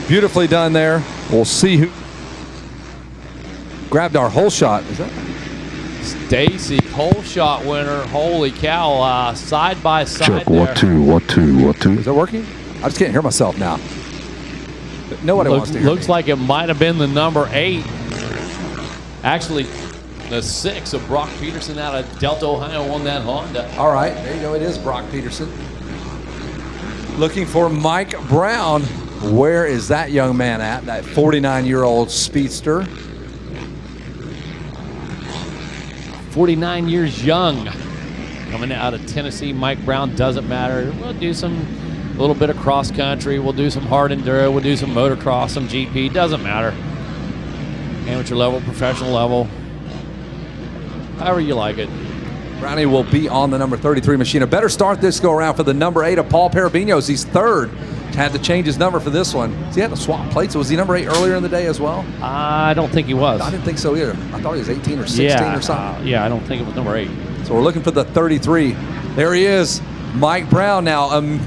Beautifully done there. We'll see who grabbed our hole shot. Is that Stacy, hole shot winner. Holy cow! Side by side. Check. there. What two? is that working? I just can't hear myself now. But nobody wants to hear Looks me. like it might have been the number 8. Actually, the 6 of Brock Peterson out of Delta, Ohio on that Honda. All right, there you go. It is Brock Peterson. Looking for Mike Brown. Where is that young man at? That 49-year-old speedster. 49 years young. Coming out of Tennessee, Mike Brown, doesn't matter. We'll do a little bit of cross country. We'll do some hard enduro. We'll do some motocross, some GP. Doesn't matter. Amateur level, professional level. However you like it. Brownie will be on the number 33 machine. A better start this go around for the number 8 of Paul Parabinos. He's third. Had to change his number for this one. So he had to swap plates. Was he number 8 earlier in the day as well? I don't think he was. I didn't think so either. I thought he was 18 or 16 or something. Yeah, I don't think it was number 8. So we're looking for the 33. There he is, Mike Brown. Now, all you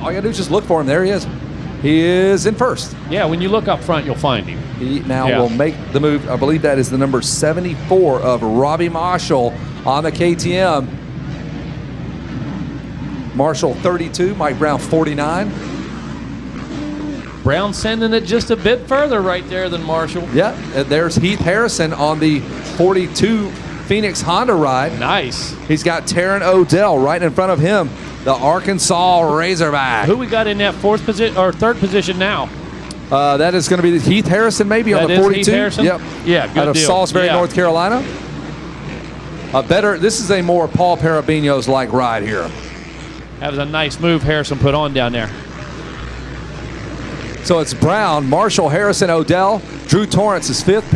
gotta do is just look for him. There he is. He is in first. Yeah, when you look up front, you'll find him. He now will make the move. I believe that is the number 74 of Robbie Marshall on the KTM. Marshall 32, Mike Brown 49. Brown sending it just a bit further right there than Marshall. Yeah, there's Heath Harrison on the 42 Phoenix Honda ride. Nice. He's got Taryn Odell right in front of him, the Arkansas Razorback. Who we got in that fourth position or third position now? That is going to be Heath Harrison, maybe on That the is 42. Heath Harrison? Yep. Yeah, good out of deal. Salisbury, Yeah. North Carolina. This is a more Paul Parabinos-like ride here. That was a nice move Harrison put on down there. So it's Brown, Marshall, Harrison, Odell. Drew Torrance is fifth.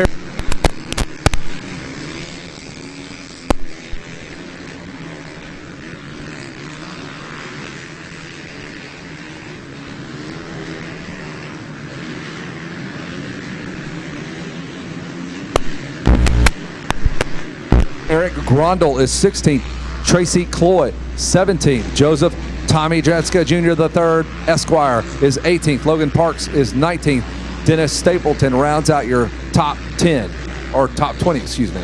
Eric Grondel is 16th. Tracy Cloyd, 17th. Joseph Tommy Dretska Jr. the third. Esquire is 18th. Logan Parks is 19th. Dennis Stapleton rounds out your top 10, or top 20, excuse me.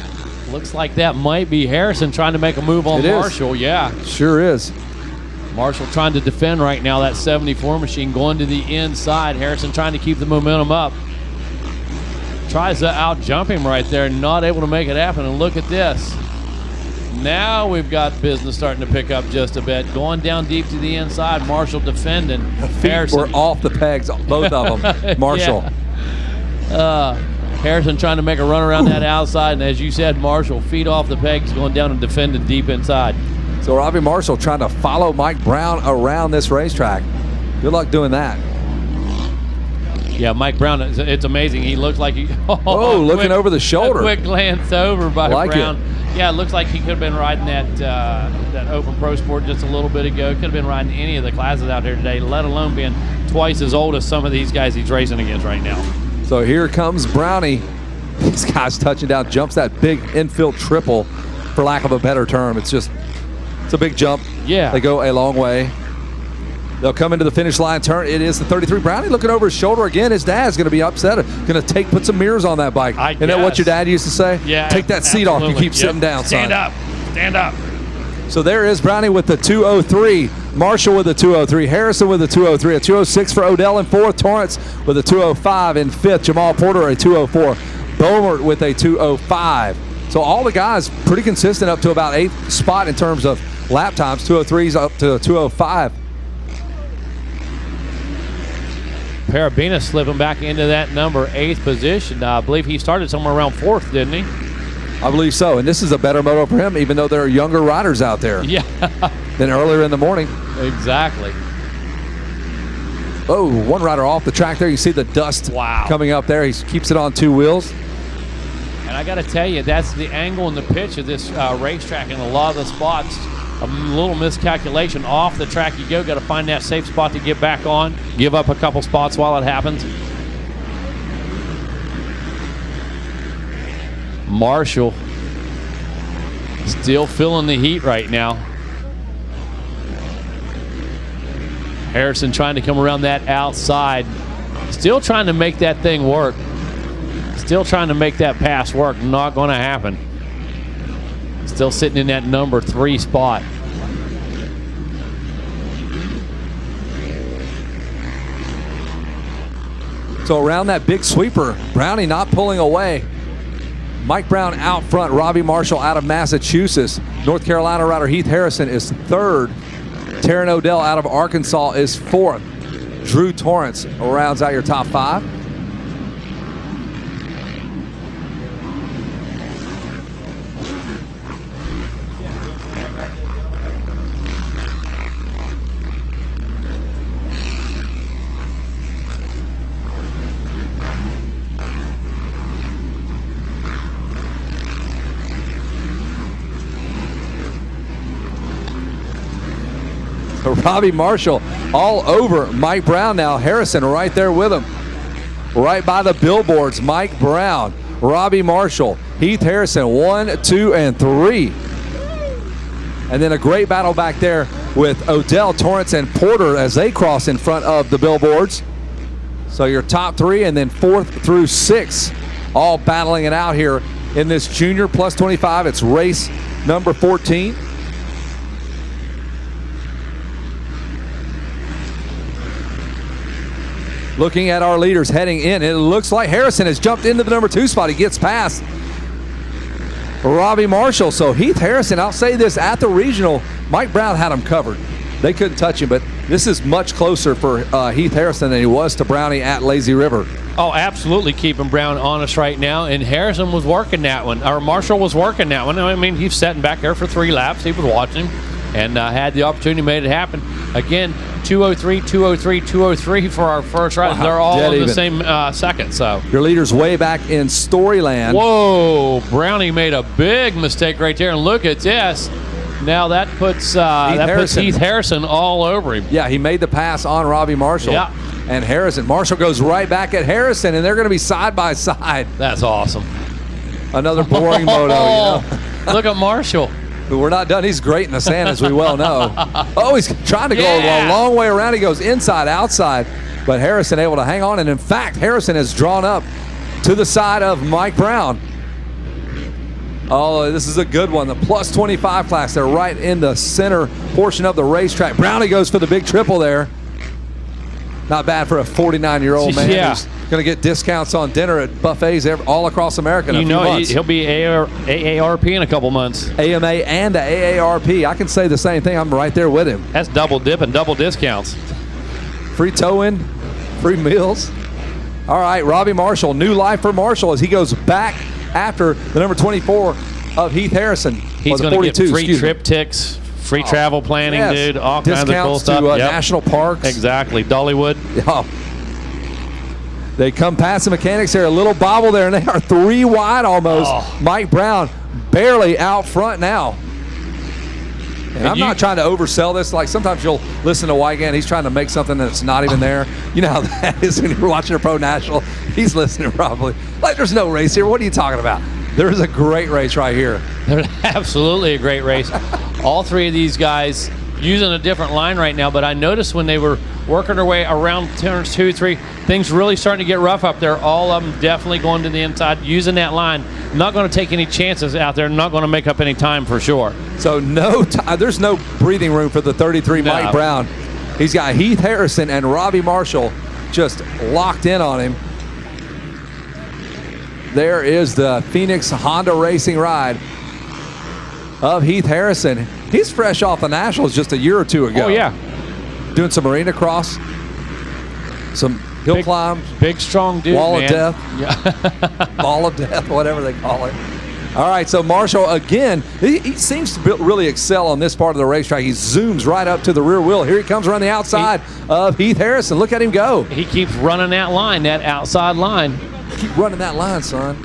Looks like that might be Harrison trying to make a move on It is. Marshall. Yeah. Sure is. Marshall trying to defend right now, that 74 machine going to the inside. Harrison trying to keep the momentum up. Tries to out-jump him right there, not able to make it happen. And look at this. Now we've got business starting to pick up just a bit. Going down deep to the inside, Marshall defending. Feet Harrison. were off the pegs, both of them. Marshall. Harrison trying to make a run around that outside, and as you said, Marshall, feet off the pegs, going down and defending deep inside. So Robbie Marshall trying to follow Mike Brown around this racetrack. Good luck doing that. Yeah, Mike Brown, it's amazing. He looks like he... Oh, looking over the shoulder. A quick glance over by Like Brown. it. Yeah, it looks like he could have been riding that Open Pro Sport just a little bit ago. Could have been riding any of the classes out here today, let alone being twice as old as some of these guys he's racing against right now. So here comes Brownie. This guy's touching down, jumps that big infield triple, for lack of a better term. It's a big jump. Yeah. They go a long way. They'll come into the finish line turn. It is the 33. Brownie looking over his shoulder again. His dad's going to be upset. Going to put some mirrors on that bike. Isn't that what your dad used to say? Yeah. Take that seat off. You keep sitting down, Stand son. up. Stand up. So there is Brownie with the 203. Marshall with the 203. Harrison with the 203. A 206 for Odell in fourth. Torrance with a 205 in fifth. Jamal Porter a 204. Beaumont with a 205. So all the guys pretty consistent up to about eighth spot in terms of lap times. 203s up to 205. Parabinos slipping back into that number 8th position. I believe he started somewhere around 4th, didn't he? I believe so. And this is a better moto for him, even though there are younger riders out there Yeah. than earlier in the morning. Exactly. Oh, one rider off the track there. You see the dust coming up there. He keeps it on two wheels. And I got to tell you, that's the angle and the pitch of this racetrack in a lot of the spots. A little miscalculation. Off the track you go. Got to find that safe spot to get back on. Give up a couple spots while it happens. Marshall still feeling the heat right now. Harrison trying to come around that outside. Still trying to make that thing work. Still trying to make that pass work. Not going to happen. Still sitting in that number 3 spot. So around that big sweeper, Brownie not pulling away. Mike Brown out front, Robbie Marshall out of Massachusetts. North Carolina rider Heath Harrison is 3rd. Taryn Odell out of Arkansas is 4th. Drew Torrance rounds out your top 5. Robbie Marshall all over Mike Brown now. Harrison right there with him. Right by the billboards. Mike Brown, Robbie Marshall, Heath Harrison, 1, 2, and 3. And then a great battle back there with Odell, Torrance, and Porter as they cross in front of the billboards. So your top 3 and then 4th through 6 all battling it out here in this junior plus 25. It's race number 14. Looking at our leaders heading in, it looks like Harrison has jumped into the number 2 spot. He gets past Robbie Marshall. So Heath Harrison, I'll say this, at the regional, Mike Brown had him covered. They couldn't touch him, but this is much closer for Heath Harrison than he was to Brownie at Lazy River. Oh, absolutely keeping Brown honest right now. And Harrison was working that one, or Marshall was working that one. I mean, he's sitting back there for 3 laps. He was watching and had the opportunity, made it happen. Again, 203, 203, 203 for our first ride. Wow, they're all in even. the same second. So your leader's way back in Storyland. Whoa, Brownie made a big mistake right there. And look at this. Now that puts Heath Harrison all over him. Yeah, he made the pass on Robbie Marshall. Yeah. And Marshall goes right back at Harrison, and they're going to be side by side. That's awesome. Another boring moto, you know. Look at Marshall. But we're not done. He's great in the sand, as we well know. Oh, he's trying to go a long way around. He goes inside, outside. But Harrison able to hang on. And, in fact, Harrison has drawn up to the side of Mike Brown. Oh, this is a good one. The plus 25 class. They're right in the center portion of the racetrack. Brownie goes for the big triple there. Not bad for a 49-year-old man who's going to get discounts on dinner at buffets all across America in a few months. He'll be AARP in a couple months. AMA and the AARP. I can say the same thing. I'm right there with him. That's double dip and double discounts. Free towing, free meals. All right, Robbie Marshall. New life for Marshall as he goes back after the number 24 of Heath Harrison. He's going to get free trip ticks. Free travel planning, dude. All kinds of cool stuff. Discounts to national parks. Exactly. Dollywood. Oh. They come past the mechanics there. A little bobble there, and they are 3 wide almost. Oh. Mike Brown barely out front now. And I'm not trying to oversell this. Like, sometimes you'll listen to Wygan. He's trying to make something that's not even there. You know how that is when you're watching a Pro National. He's listening probably. Like, there's no race here. What are you talking about? There's a great race right here. There's absolutely a great race. All 3 of these guys using a different line right now, but I noticed when they were working their way around turns 2, 3, things really starting to get rough up there. All of them definitely going to the inside, using that line. Not going to take any chances out there. Not going to make up any time for sure. So there's no breathing room for the 33 Mike Brown. He's got Heath Harrison and Robbie Marshall just locked in on him. There is the Phoenix Honda Racing ride of Heath Harrison. He's fresh off the Nationals just a year or 2 ago. Oh, yeah. Doing some arena cross, some hill climbs. Big, strong dude, Wall man. of death. Yeah. Wall of death, whatever they call it. All right, so Marshall, again, he seems to really excel on this part of the racetrack. He zooms right up to the rear wheel. Here he comes around the outside of Heath Harrison. Look at him go. He keeps running that line, that outside line. Keep running that line, son.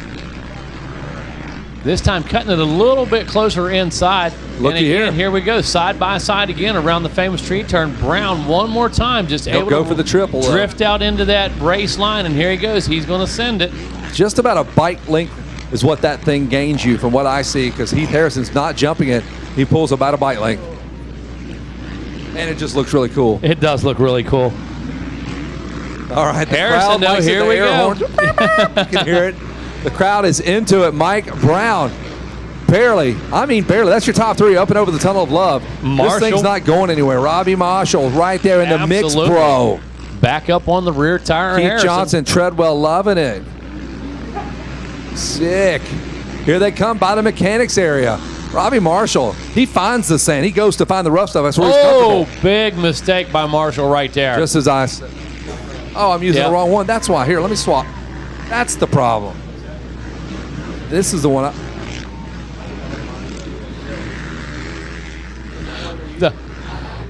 This time cutting it a little bit closer inside. Looky here. Here we go, side by side again around the famous tree turn. Brown one more time, just able go to for the triple. Drift out into that race line, and here he goes. He's going to send it. Just about a bike length is what that thing gains you from what I see, because Heath Harrison's not jumping it. He pulls about a bike length. And it just looks really cool. It does look really cool. All right, the Harrison, crowd though, likes it, here the we air go. horns. You can hear it. The crowd is into it. Mike Brown, barely. That's your top three up and over the tunnel of love. Marshall. This thing's not going anywhere. Robbie Marshall right there in the mix, Absolutely. bro. Back up on the rear tire. Keith Harrison. Johnson, Treadwell loving it. Sick. Here they come by the mechanics area. Robbie Marshall, he finds the sand. He goes to find the rough stuff. That's where he's comfortable. Big mistake by Marshall right there. Just as I said. Oh, I'm using the wrong one. That's why. Here, let me swap. That's the problem. This is the one.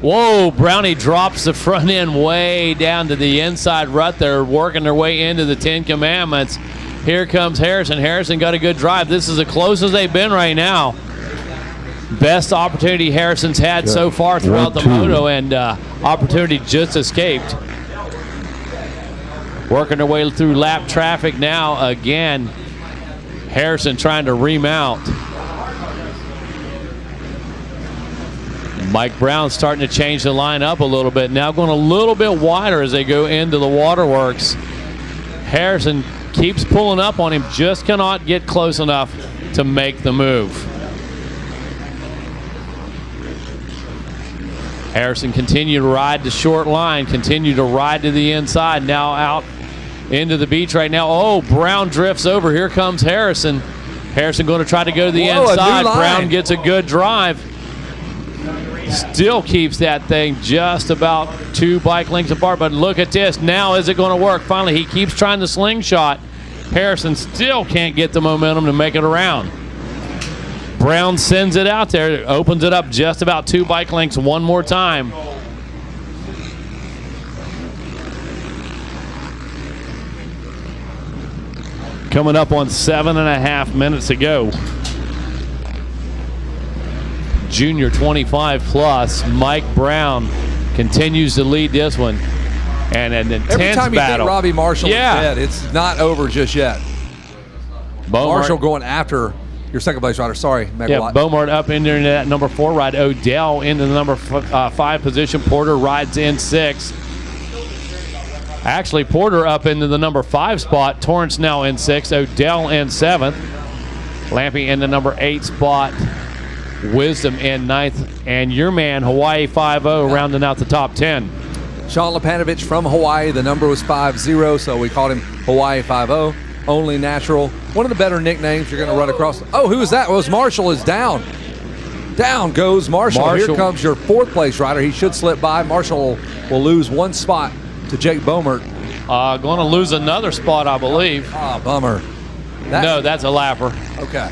Whoa, Brownie drops the front end way down to the inside rut. They're working their way into the 10 Commandments. Here comes Harrison. Harrison got a good drive. This is the closest they've been right now. Best opportunity Harrison's had so far throughout the moto, and opportunity just escaped. Working their way through lap traffic now again. Harrison trying to remount. Mike Brown starting to change the line up a little bit. Now going a little bit wider as they go into the waterworks. Harrison keeps pulling up on him, just cannot get close enough to make the move. Harrison continue to ride the short line, continue to ride to the inside, now out into the beach right now. Oh, Brown drifts over. Here comes Harrison. Harrison going to try to go to the inside. Brown gets a good drive. Still keeps that thing just about 2 bike lengths apart, but look at this. Now is it going to work? Finally, he keeps trying to slingshot. Harrison still can't get the momentum to make it around. Brown sends it out there, opens it up just about 2 bike lengths one more time. Coming up on 7.5 minutes to go. Junior 25 plus, Mike Brown continues to lead this one. And an intense Every time you battle. think Robbie Marshall is dead, it's not over just yet. Marshall going after your second place rider. Sorry, Megawatt. Yeah, Beaumont up into that number 4 ride. Odell into the number 5 position. Porter rides in 6. Actually, Porter up into the number 5 spot. Torrance now in 6. Odell in 7th. Lampy in the number 8 spot. Wisdom in 9th. And your man, Hawaii 5-0, rounding out the top 10. Sean Lepanovich from Hawaii. The number was 50, so we called him Hawaii 5-0. Only natural. One of the better nicknames you're going to run across. Oh, who is that? Well, Marshall is down. Down goes Marshall. Here comes your 4th place rider. He should slip by. Marshall will lose 1 spot to Jake Beaumont. Going to lose another spot, I believe. Ah, bummer. No, that's a lapper. Okay.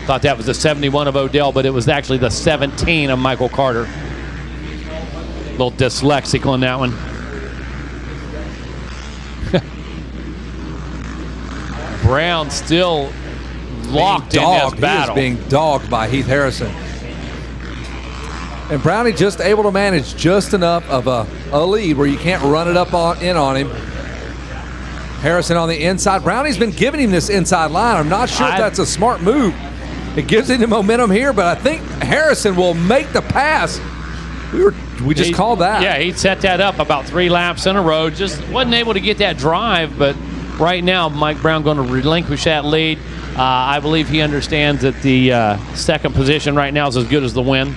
Thought that was the 71 of Odell, but it was actually the 17 of Michael Carter. A little dyslexic on that one. Brown still locked in this battle. He is being dogged by Heath Harrison. And Brownie just able to manage just enough of a lead where you can't run it up in on him. Harrison on the inside. Brownie's been giving him this inside line. I'm not sure if that's a smart move. It gives him the momentum here, but I think Harrison will make the pass. We just called that. Yeah, he set that up about 3 laps in a row. Just wasn't able to get that drive, but right now Mike Brown going to relinquish that lead. I believe he understands that the 2nd position right now is as good as the win.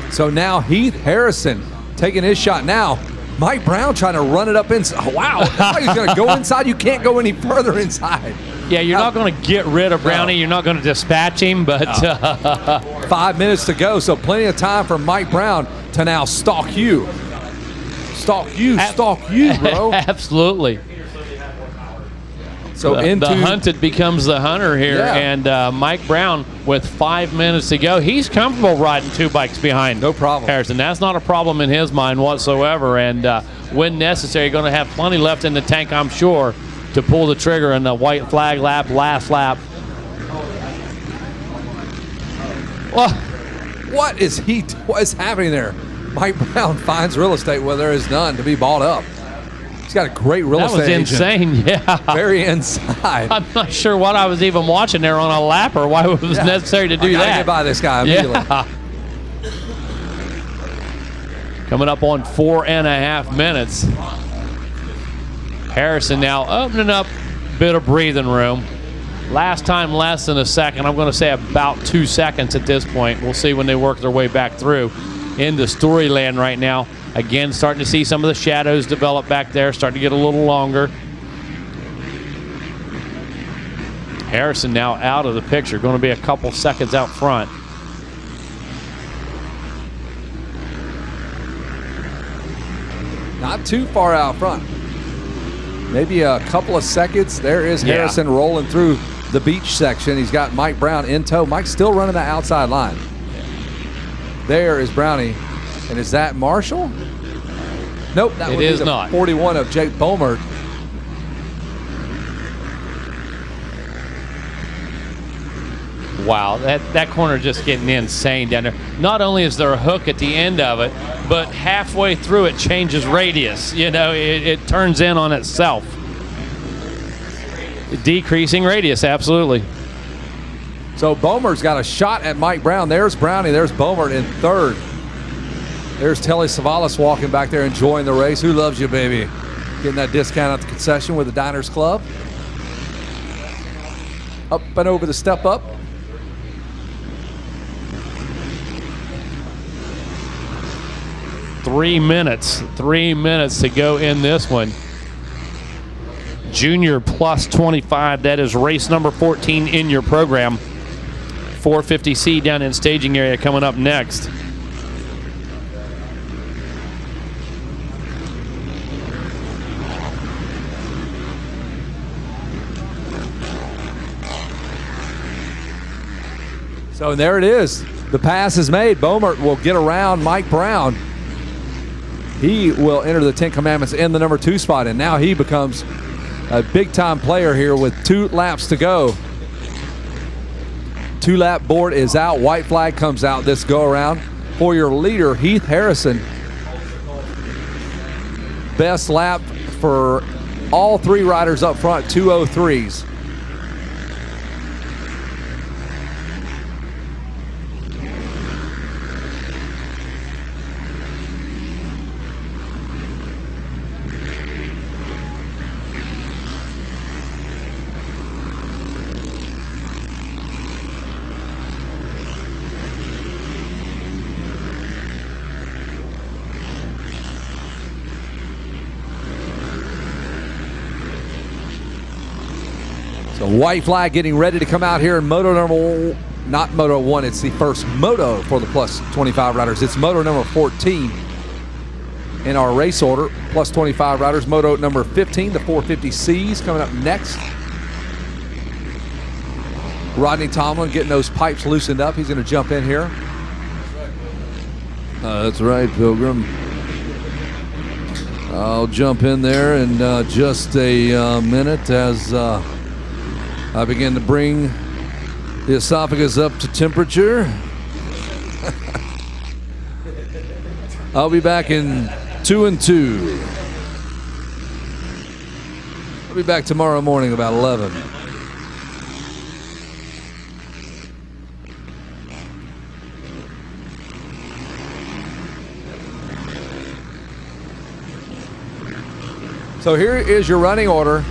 So now Heath Harrison taking his shot now. Mike Brown trying to run it up inside. Wow, he's going to go inside. You can't go any further inside. Yeah, you're not going to get rid of Brownie. No. You're not going to dispatch him, but... No. 5 minutes to go, so plenty of time for Mike Brown to now stalk you. Stalk you, bro. Absolutely. So the hunted becomes the hunter here, and Mike Brown with 5 minutes to go. He's comfortable riding 2 bikes behind. No problem. Harrison. That's not a problem in his mind whatsoever, and when necessary, going to have plenty left in the tank, I'm sure, to pull the trigger in the white flag lap, last lap. Well, what is happening there? Mike Brown finds real estate where there is none to be bought up. got a great real That estate was agent. insane, yeah. Very inside. I'm not sure what I was even watching there on a lap or why it was necessary to do I gotta that. get by this guy immediately. Yeah. Coming up on 4.5 minutes. Harrison now opening up a bit of breathing room. Last time less than a second. I'm going to say about 2 seconds at this point. We'll see when they work their way back through into Storyland right now. Again, starting to see some of the shadows develop back there, starting to get a little longer. Harrison now out of the picture, going to be a couple seconds out front. Not too far out front. Maybe a couple of seconds. There is Harrison rolling through the beach section. He's got Mike Brown in tow. Mike's still running the outside line. There is Brownie. And is that Marshall? Nope, that would be the not. 41 of Jake Bomert. Wow, that corner just getting insane down there. Not only is there a hook at the end of it, but halfway through it changes radius. You know, it turns in on itself. Decreasing radius, absolutely. So Bomer's got a shot at Mike Brown. There's Brownie. There's Bomert in third. There's Telly Savalas walking back there enjoying the race. Who loves you, baby? Getting that discount at the concession with the Diners Club. Up and over the step up. Three minutes to go in this one. Junior plus 25. That is race number 14 in your program. 450C down in staging area coming up next. So there it is. The pass is made. Bomert will get around Mike Brown. He will enter the 10 Commandments in the number 2 spot, and now he becomes a big-time player here with 2 laps to go. 2-lap board is out. White flag comes out this go-around for your leader, Heath Harrison. Best lap for all 3 riders up front, 2:03s. So white flag getting ready to come out here in Moto number, not Moto 1, it's the first Moto for the plus 25 riders. It's Moto number 14 in our race order. Plus 25 riders, Moto number 15, the 450Cs coming up next. Rodney Tomlin getting those pipes loosened up. He's going to jump in here. That's right, Pilgrim. I'll jump in there in just a minute as I begin to bring the esophagus up to temperature. I'll be back in 2 and 2. I'll be back tomorrow morning about 11. So here is your running order.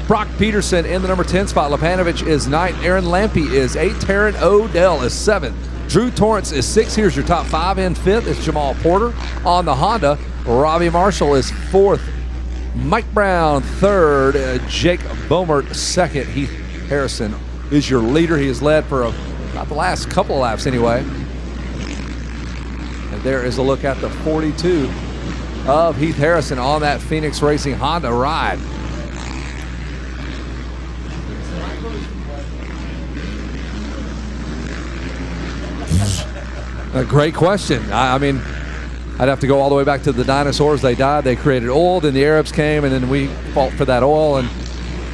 Brock Peterson in the number 10 spot. Lepanovich is 9th. Aaron Lampy is 8th. Taryn Odell is 7th. Drew Torrance is 6th. Here's your top 5 in 5th. It's Jamal Porter on the Honda. Robbie Marshall is 4th. Mike Brown 3rd. Jake Bomert 2nd. Heath Harrison is your leader. He has led for about the last couple of laps anyway. And there is a look at the 42 of Heath Harrison on that Phoenix Racing Honda ride. A great question. I mean, I'd have to go all the way back to the dinosaurs. They died, they created oil, then the Arabs came, and then we fought for that oil, and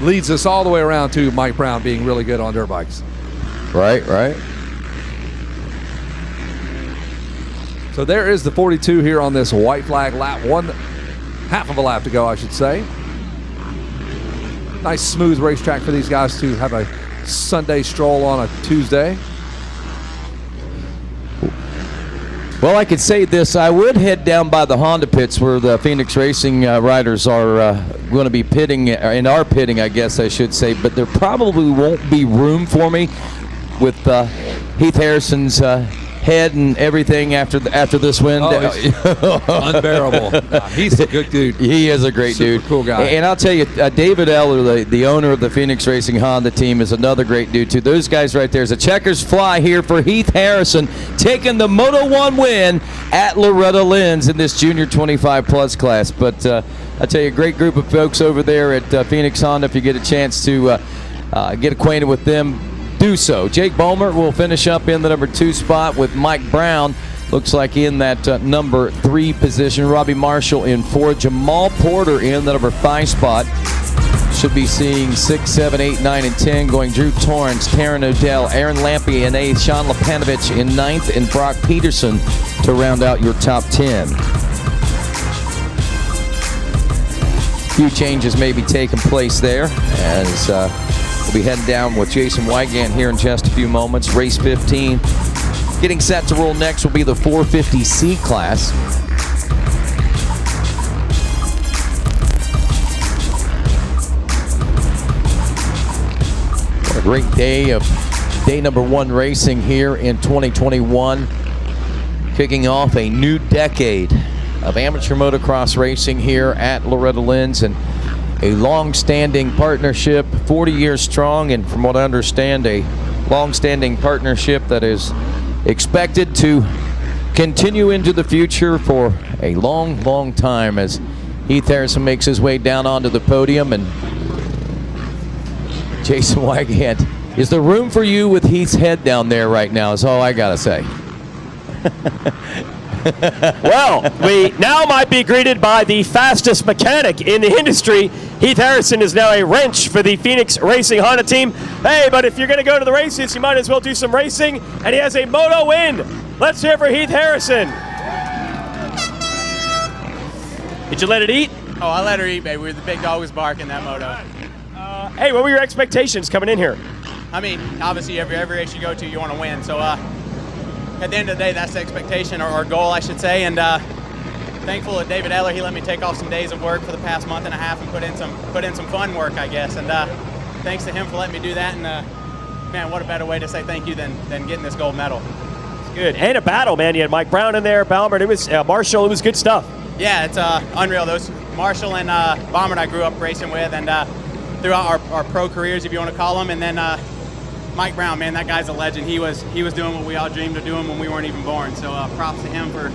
leads us all the way around to Mike Brown being really good on dirt bikes. Right. So there is the 42 here on this white flag lap. 1.5 half of a lap to go, I should say. Nice smooth racetrack for these guys to have a Sunday stroll on a Tuesday. Well, I could say this. I would head down by the Honda pits where the Phoenix Racing riders are going to be pitting, and are pitting, I guess I should say, but there probably won't be room for me with Heath Harrison's head and everything after this win. Unbearable. He's a good dude. He is a great dude. Super cool guy. And I'll tell you, David Eller, the owner of the Phoenix Racing Honda team, is another great dude too. Those guys right there. Is a checkers fly here for Heath Harrison, taking the Moto 1 win at Loretta Lynn's in this Junior 25 plus class. But I tell you, a great group of folks over there at Phoenix Honda. If you get a chance to get acquainted with them, do so. Jake Boehmert will finish up in the number 2 spot with Mike Brown. Looks like in that number 3 position. Robbie Marshall in 4. Jamal Porter in the number 5 spot. Should be seeing 6, 7, 8, 9, and 10 going Drew Torrance, Taryn O'Dell, Aaron Lampe in 8th, Sean Lepanovich in 9th, and Brock Peterson to round out your top 10. Few changes may be taking place there as we'll be heading down with Jason Wygant here in just a few moments. Race 15. Getting set to roll next will be the 450C class. What a great day of day number 1 racing here in 2021. Kicking off a new decade of amateur motocross racing here at Loretta Lynn's, and a long-standing partnership, 40 years strong, and from what I understand, a long-standing partnership that is expected to continue into the future for a long, long time as Heath Harrison makes his way down onto the podium. And Jason Wygant, is there room for you with Heath's head down there right now is all I gotta say. Well, we now might be greeted by the fastest mechanic in the industry. Heath Harrison is now a wrench for the Phoenix Racing Honda team. Hey, but if you're going to go to the races, you might as well do some racing. And he has a Moto win. Let's hear for Heath Harrison. Did you let it eat? Oh, I let her eat, baby. The big dog was barking that Moto. Hey, what were your expectations coming in here? I mean, obviously every race you go to, you want to win. So at the end of the day, that's the expectation, or goal, I should say. And thankful to David Eller, he let me take off some days of work for the past month and a half and put in some fun work, I guess. And thanks to him for letting me do that. And man, what a better way to say thank you than getting this gold medal. It's good. And a battle, man. You had Mike Brown in there, Boehmert. It was Marshall. It was good stuff. Yeah, it's unreal. Those Marshall and Boehmert I grew up racing with, and throughout our pro careers, if you want to call them. And then Mike Brown, man, that guy's a legend. He was doing what we all dreamed of doing when we weren't even born. So props to him for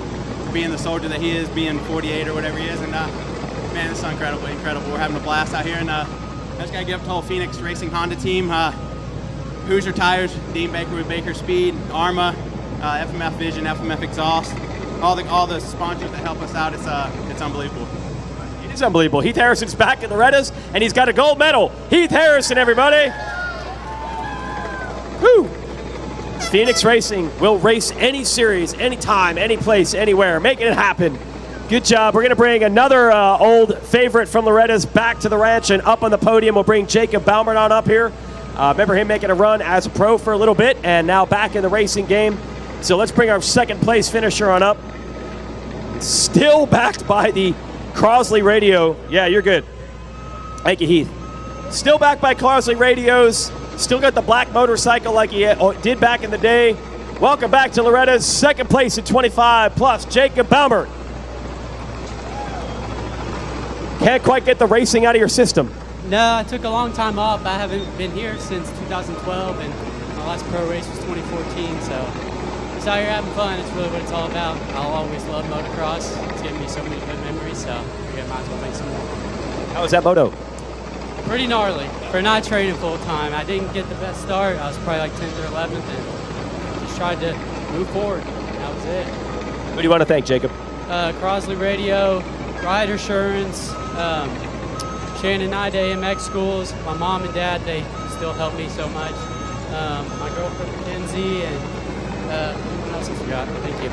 being the soldier that he is, being 48 or whatever he is. And man, it's incredible. We're having a blast out here. And I just got to give up to the whole Phoenix Racing Honda team. Hoosier Tires, Dean Baker with Baker Speed, Arma, FMF Vision, FMF Exhaust, all the sponsors that help us out. It's unbelievable. It is unbelievable. Heath Harrison's back in the Loretta's, and he's got a gold medal. Heath Harrison, everybody. Woo! Phoenix Racing will race any series, anytime, any place, anywhere, making it happen. Good job. We're going to bring another old favorite from Loretta's back to the ranch and up on the podium. We'll bring Jacob Boehmert on up here. Remember him making a run as a pro for a little bit and now back in the racing game. So let's bring our second place finisher on up. Still backed by the Crosley Radio. Yeah, you're good. Thank you, Heath. Still backed by Crosley Radios. Still got the black motorcycle like he did back in the day. Welcome back to Loretta's second place at 25 plus Jacob Boehmert. Can't quite get the racing out of your system. No, I took a long time off. I haven't been here since 2012, and my last pro race was 2014. So just out here having fun. It's really what it's all about. I'll always love motocross. It's given me so many good memories, so I figured I might as well make some more. How was that moto? Pretty gnarly for not training full time. I didn't get the best start. I was probably like 10th or 11th, and just tried to move forward. That was it. Who do you want to thank, Jacob? Crosley Radio, Ride Assurance, Shannon Knight AMX Schools, my mom and dad, they still help me so much. My girlfriend Mackenzie, and what else I forgot? Thank you.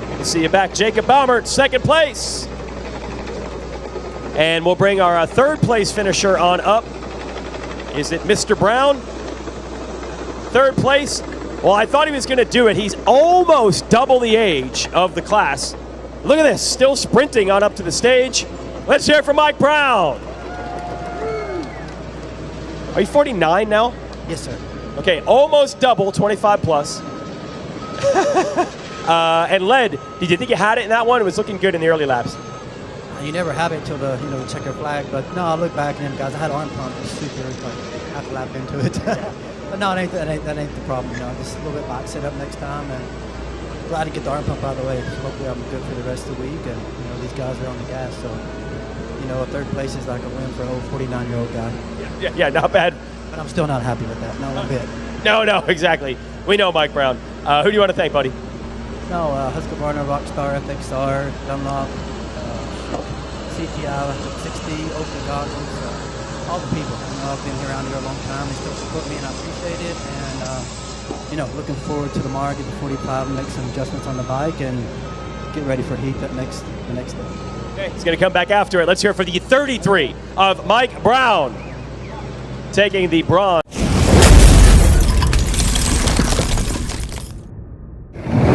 Good to see you back. Jacob Boehmert, second place. And we'll bring our third place finisher on up. Is it Mr. Brown? Third place. Well, I thought he was going to do it. He's almost double the age of the class. Look at this, still sprinting on up to the stage. Let's hear it for Mike Brown. Are you 49 now? Yes, sir. Okay, almost double, 25 plus. And Led, did you think you had it in that one? It was looking good in the early laps. You never have it until the checker flag. But no, I look back at him, guys. I had arm pump super like half a lap into it. But no, that ain't the problem. Just a little bit box it up next time, and glad to get the arm pump out of the way. Hopefully, I'm good for the rest of the week. And these guys are on the gas, so a third place is like a win for an old 49-year-old guy. Yeah, not bad. But I'm still not happy with that. Not one bit. No, exactly. We know Mike Brown. Who do you want to thank, buddy? No, Husqvarna, Rockstar, FXR, Dunlop, CTI 60, Oakley Goggles, all the people. I've been around here a long time. They still support me, and I appreciate it. And looking forward to tomorrow. Get the 45, make some adjustments on the bike, and get ready for heat the next day. Okay, he's going to come back after it. Let's hear it for the 33 of Mike Brown, taking the bronze.